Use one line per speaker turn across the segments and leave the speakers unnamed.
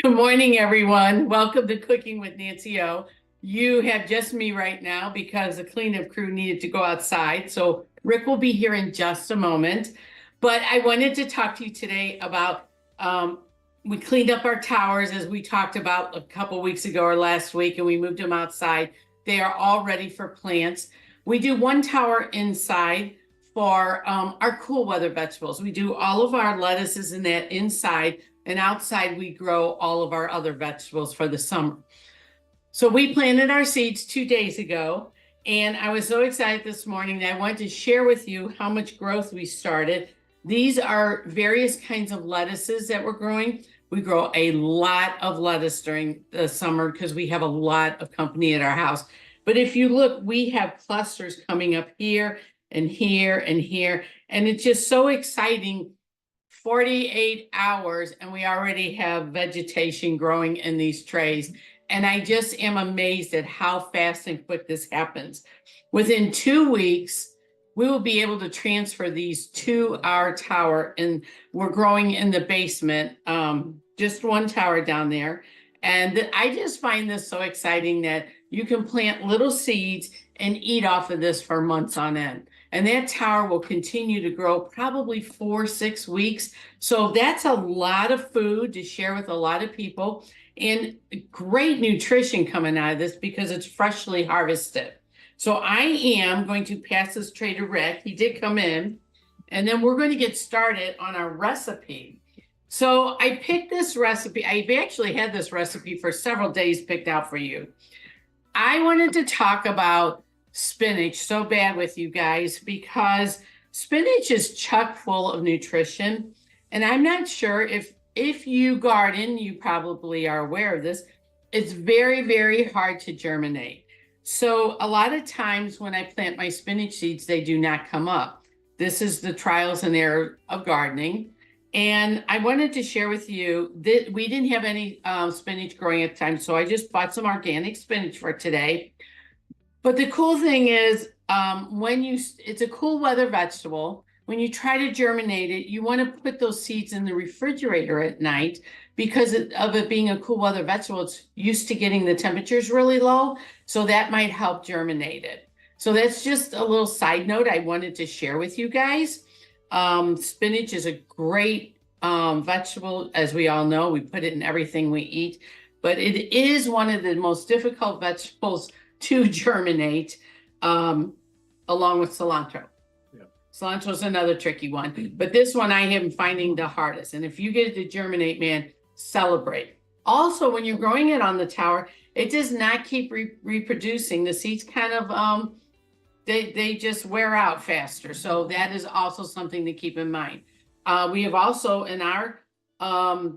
Good morning, everyone. Welcome to Cooking with Nancy O. You have just me right now because the cleanup crew needed to go outside. So Rick will be here in just a moment. But I wanted to talk to you today about we cleaned up our towers as we talked about a couple weeks ago or last week, and we moved them outside. They are all ready for plants. We do one tower inside for our cool weather vegetables. We do all of our lettuces in that inside. And outside, we grow all of our other vegetables for the summer. So we planted our seeds 2 days ago. And I was so excited this morning that I wanted to share with you how much growth we started. These are various kinds of lettuces that we're growing. We grow a lot of lettuce during the summer because we have a lot of company at our house. But if you look, we have clusters coming up here and here and here. And it's just so exciting. 48 hours and we already have vegetation growing in these trays. And I just am amazed at how fast and quick this happens. Within 2 weeks, we will be able to transfer these to our tower, and we're growing in the basement, just one tower down there. And I just find this so exciting that you can plant little seeds and eat off of this for months on end. And that tower will continue to grow probably 4-6 weeks. So that's a lot of food to share with a lot of people, and great nutrition coming out of this because it's freshly harvested. So I am going to pass this tray to Rick. He did come in, and then we're going to get started on our recipe. So I picked this recipe. I've actually had this recipe for several days picked out for you. I wanted to talk about spinach so bad with you guys because spinach is chock full of nutrition. And I'm not sure if you garden, you probably are aware of this. It's very, very hard to germinate. So a lot of times when I plant my spinach seeds, they do not come up. This is the trials and error of gardening. And I wanted to share with you that we didn't have any spinach growing at the time. So I just bought some organic spinach for today. But the cool thing is it's a cool weather vegetable. When you try to germinate it, you want to put those seeds in the refrigerator at night because of it being a cool weather vegetable. It's used to getting the temperatures really low. So that might help germinate it. So that's just a little side note I wanted to share with you guys. Spinach is a great vegetable, as we all know. We put it in everything we eat, but it is one of the most difficult vegetables to germinate, along with cilantro. Yeah. Cilantro is another tricky one, but this one I am finding the hardest. And if you get it to germinate, man, celebrate. Also, when you're growing it on the tower, it does not keep reproducing. The seeds kind of they just wear out faster. So that is also something to keep in mind. We have also in our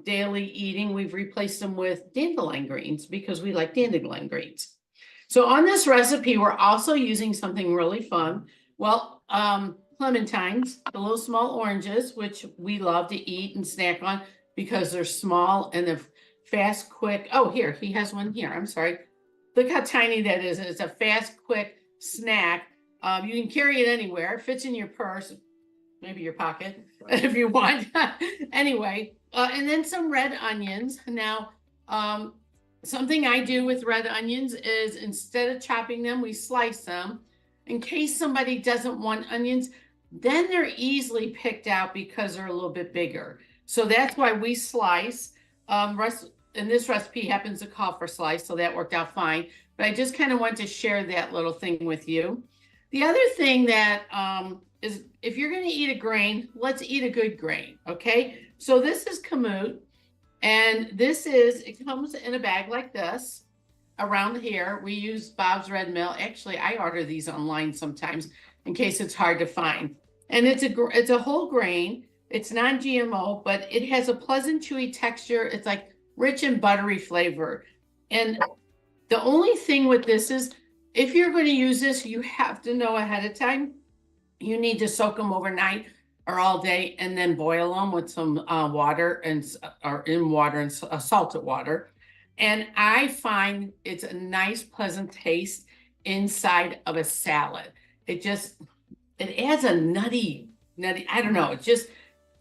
daily eating, we've replaced them with dandelion greens because we like dandelion greens. So on this recipe, we're also using something really fun. Well, clementines, the little small oranges, which we love to eat and snack on because they're small and they're fast, quick. Oh, here, he has one here. I'm sorry. Look how tiny that is. It's a fast, quick snack. You can carry it anywhere. It fits in your purse, maybe your pocket, right, if you want. Anyway, and then some red onions. Now, something I do with red onions is instead of chopping them, we slice them. In case somebody doesn't want onions, then they're easily picked out because they're a little bit bigger. So that's why we slice. And this recipe happens to call for slice, so that worked out fine. But I just kind of want to share that little thing with you. The other thing that is, if you're going to eat a grain, let's eat a good grain, okay? So this is kamut, and it comes in a bag like this. Around here, we use Bob's Red Mill. Actually, I order these online sometimes in case it's hard to find. And it's a whole grain. It's non-GMO, but it has a pleasant, chewy texture. It's like rich and buttery flavor. And the only thing with this is, if you're going to use this, you have to know ahead of time. You need to soak them overnight or all day and then boil them with some water or in water and salted water. And I find it's a nice, pleasant taste inside of a salad. It adds a nutty, I don't know.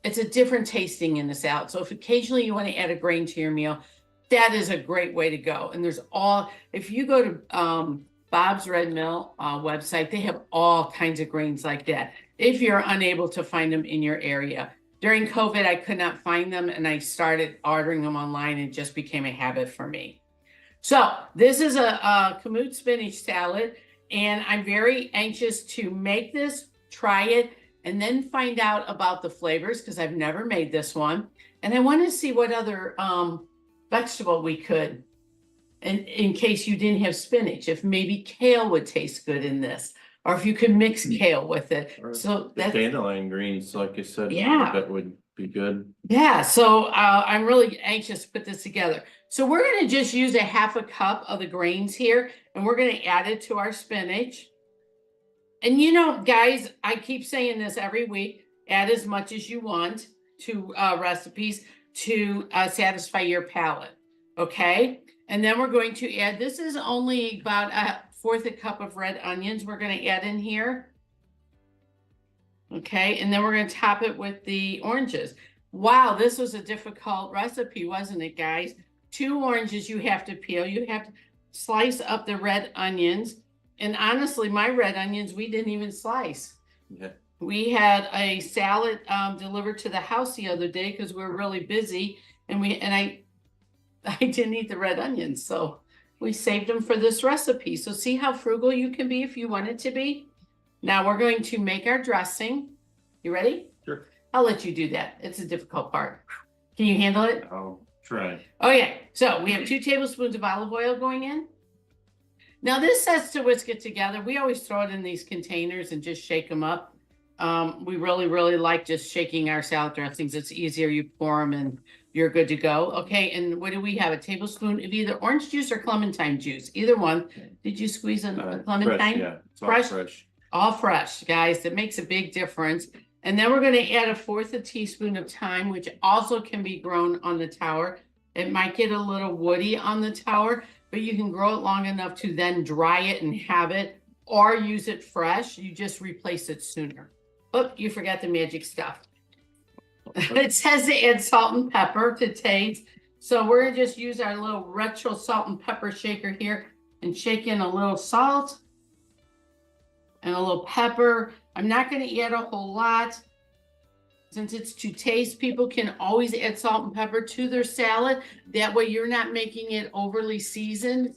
It's a different tasting in the salad. So if occasionally you want to add a grain to your meal, That is a great way to go. And there's all, if you go to Bob's Red Mill website, they have all kinds of grains like that. If you're unable to find them in your area. During COVID, I could not find them and I started ordering them online and it just became a habit for me. So this is a Kamut Spinach Salad and I'm very anxious to make this, try it, and then find out about the flavors because I've never made this one. And I want to see what other vegetable we could, and in case you didn't have spinach, if maybe kale would taste good in this, or if you could mix kale with it.
Or
So
the
that's,
dandelion greens, like I said,
Yeah.
that would be good.
yeah, so I'm really anxious to put this together. So we're going to just use a half a cup of the grains here, and we're going to add it to our spinach. And you know, guys, I keep saying this every week, add as much as you want to recipes to satisfy your palate, okay? And then we're going to add, this is only about a fourth a cup of red onions we're going to add in here. Okay, and then we're going to top it with the oranges. Wow, this was a difficult recipe, wasn't it, guys? 2 oranges you have to peel. You have to slice up the red onions. And honestly, my red onions, we didn't even slice.
Yeah.
We had a salad delivered to the house the other day because we were really busy, and I didn't eat the red onions, so we saved them for this recipe. So see how frugal you can be if you want it to be. Now we're going to make our dressing. You ready?
Sure.
I'll let you do that. It's a difficult part. Can you handle it?
I'll try.
Okay, so we have 2 tablespoons of olive oil going in. Now this says to whisk it together. We always throw it in these containers and just shake them up. We really like just shaking our salad dressings. It's easier. You pour them and you're good to go. Okay, and what do we have? A tablespoon of either orange juice or clementine juice. Either one. Did you squeeze a clementine?
Fresh, yeah, it's all
Fresh?
fresh.
All fresh, guys. That makes a big difference. And then we're going to add a fourth a teaspoon of thyme, which also can be grown on the tower. It might get a little woody on the tower, but you can grow it long enough to then dry it and have it, or use it fresh. You just replace it sooner. Oh, you forgot the magic stuff. It says to add salt and pepper to taste. So we're going to just use our little retro salt and pepper shaker here and shake in a little salt and a little pepper. I'm not going to add a whole lot. Since it's to taste, people can always add salt and pepper to their salad. That way you're not making it overly seasoned.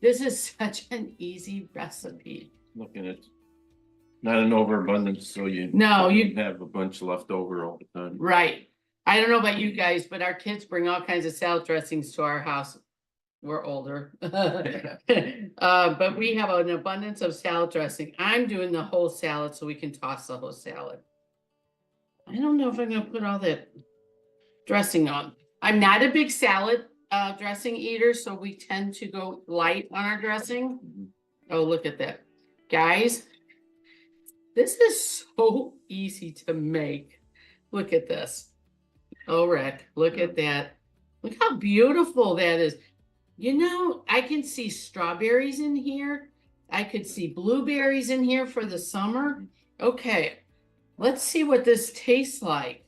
This is such an easy recipe.
Looking at not an overabundance, so you have a bunch left over all the time.
Right. I don't know about you guys, but our kids bring all kinds of salad dressings to our house. We're older. But we have an abundance of salad dressing. I'm doing the whole salad so we can toss the whole salad. I don't know if I'm going to put all that dressing on. I'm not a big salad dressing eater, so we tend to go light on our dressing. Oh, look at that. Guys, this is so easy to make. Look at this. Oh, Rick, look at that. Look how beautiful that is. You know, I can see strawberries in here. I could see blueberries in here for the summer. Okay, let's see what this tastes like.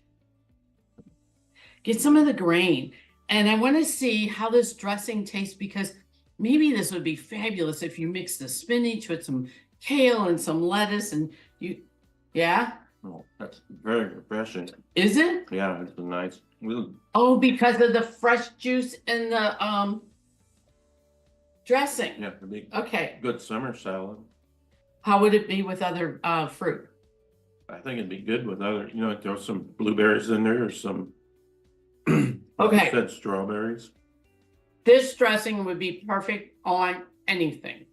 Get some of the grain. And I want to see how this dressing tastes, because maybe this would be fabulous if you mix the spinach with some kale and some lettuce and yeah?
Oh, that's very refreshing.
Is it?
Yeah, it's a nice.
Oh, because of the fresh juice and the dressing.
Yeah, it'd be
Okay.
good summer salad.
How would it be with other fruit?
I think it'd be good with other, throw some blueberries in there or some
Okay.
said strawberries.
This dressing would be perfect on anything.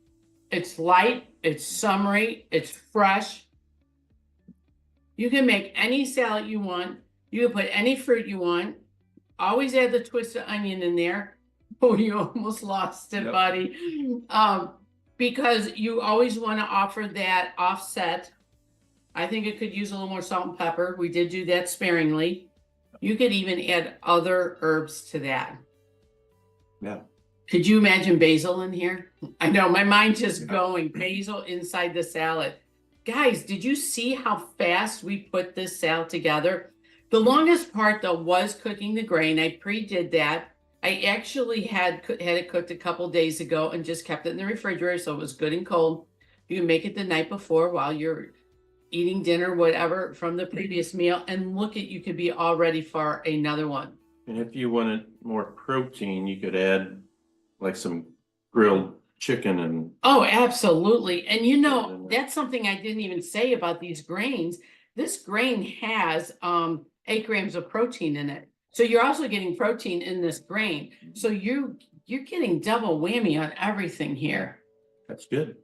It's light, it's summery, it's fresh. You can make any salad you want. You can put any fruit you want. Always add the twisted onion in there. Oh, you almost lost it,
Yep.
buddy. Because you always want to offer that offset. I think it could use a little more salt and pepper. We did do that sparingly. You could even add other herbs to that.
Yeah.
Could you imagine basil in here? I know, my mind's just going. Basil inside the salad. Guys, did you see how fast we put this salad together? The longest part, though, was cooking the grain. I pre-did that. I actually had it cooked a couple days ago and just kept it in the refrigerator, so it was good and cold. You can make it the night before while you're eating dinner, whatever, from the previous meal, and look at, you could be all ready for another one.
And if you wanted more protein, you could add like some grilled chicken and.
Oh, absolutely. And you know, that's something I didn't even say about these grains. This grain has 8 grams of protein in it. So you're also getting protein in this grain. So you're getting double whammy on everything here.
That's good.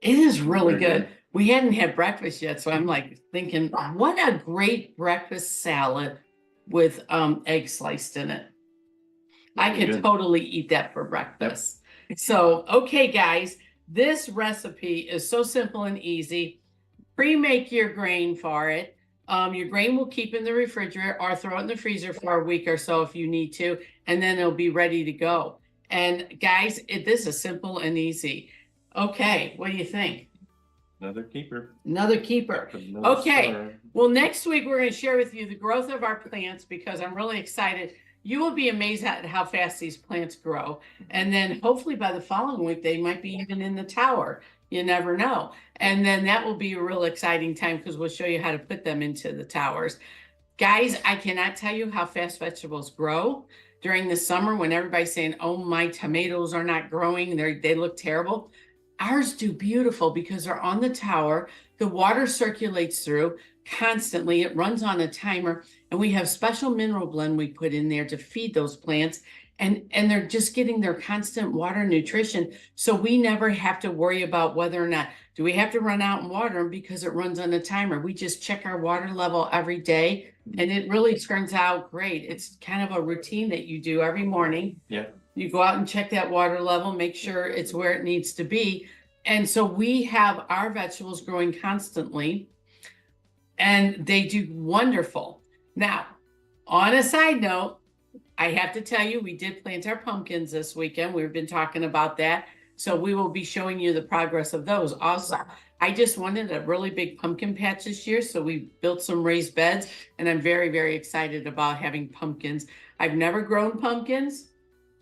It is really good. We hadn't had breakfast yet, so I'm like thinking, what a great breakfast salad with egg sliced in it. I could totally eat that for breakfast. So, okay, guys, this recipe is so simple and easy. Pre-make your grain for it. Your grain will keep in the refrigerator or throw it in the freezer for a week or so if you need to, and then it'll be ready to go. And guys, this is simple and easy. Okay, what do you think?
Another keeper.
Another keeper. Okay. Well, next week we're going to share with you the growth of our plants because I'm really excited. You will be amazed at how fast these plants grow. And then hopefully by the following week, they might be even in the tower. You never know. And then that will be a real exciting time because we'll show you how to put them into the towers. Guys, I cannot tell you how fast vegetables grow during the summer when everybody's saying, oh, my tomatoes are not growing. They look terrible. Ours do beautiful because they're on the tower. The water circulates through constantly. It runs on a timer, and we have special mineral blend we put in there to feed those plants. And they're just getting their constant water nutrition. So we never have to worry about whether or not do we have to run out and water them because it runs on a timer. We just check our water level every day, and it really turns out great. It's kind of a routine that you do every morning.
Yeah.
You go out and check that water level, make sure it's where it needs to be. And so we have our vegetables growing constantly, and they do wonderful. Now, on a side note, I have to tell you, we did plant our pumpkins this weekend. We've been talking about that. So we will be showing you the progress of those. Also, I just wanted a really big pumpkin patch this year. So we built some raised beds, and I'm very, very excited about having pumpkins. I've never grown pumpkins.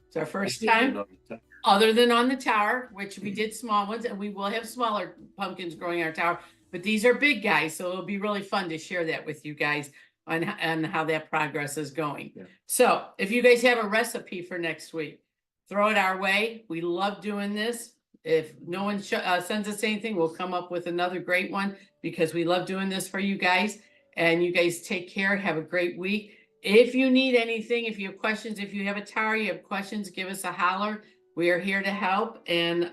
It's our first time, other than on the tower, which we did small ones, and we will have smaller pumpkins growing our tower. But these are big guys, so it'll be really fun to share that with you guys on how that progress is going. Yeah. So if you guys have a recipe for next week, throw it our way. We love doing this. If no one sends us anything, we'll come up with another great one because we love doing this for you guys. And you guys take care. Have a great week. If you need anything, if you have questions, if you have a tower, you have questions, give us a holler. We are here to help. And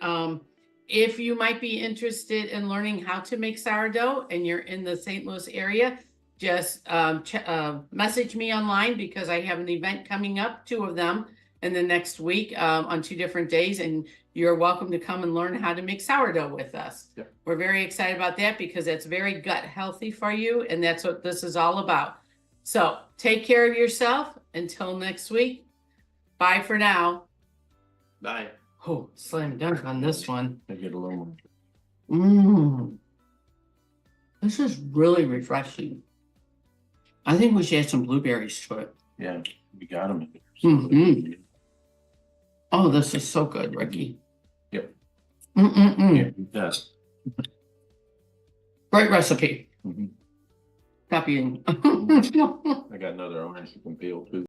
if you might be interested in learning how to make sourdough and you're in the St. Louis area, just message me online because I have an event coming up, 2 of them in the next week on 2 different days. And you're welcome to come and learn how to make sourdough with us. Yep. We're very excited about that because it's very gut healthy for you. And that's what this is all about. So take care of yourself until next week. Bye for now.
Bye.
Oh, slam dunk on this one.
I get a little more.
This is really refreshing. I think we should add some blueberries to it.
Yeah, we got them.
Oh, this is so good, Ricky.
Yep.
Yeah,
yes.
Great recipe. Stop eating.
I got another orange you can peel too.